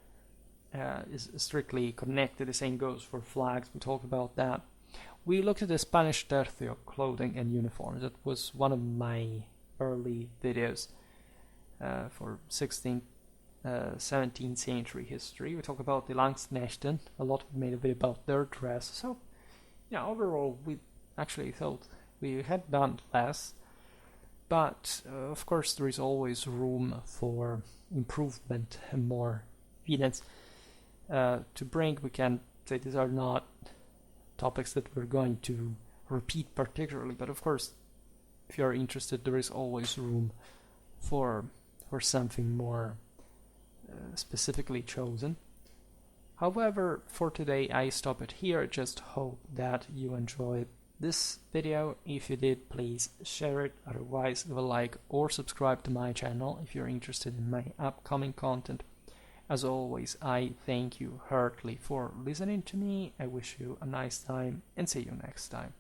is strictly connected. The same goes for flags. We talked about that. We looked at the Spanish tercio, clothing and uniforms. That was one of my early videos for 16th, 17th century history. We talked about the Langsknechten. A lot made a video about their dress. So, yeah, overall, we actually thought we had done less. but of course there is always room for improvement and more evidence to bring. We can say these are not topics that we're going to repeat particularly, but of course if you're interested there is always room for something more specifically chosen. However, for today I stop it here. Just hope that you enjoyed this video. If you did, please share it. Otherwise, leave a like or subscribe to my channel if you're interested in my upcoming content. As always, I thank you heartily for listening to me. I wish you a nice time and see you next time.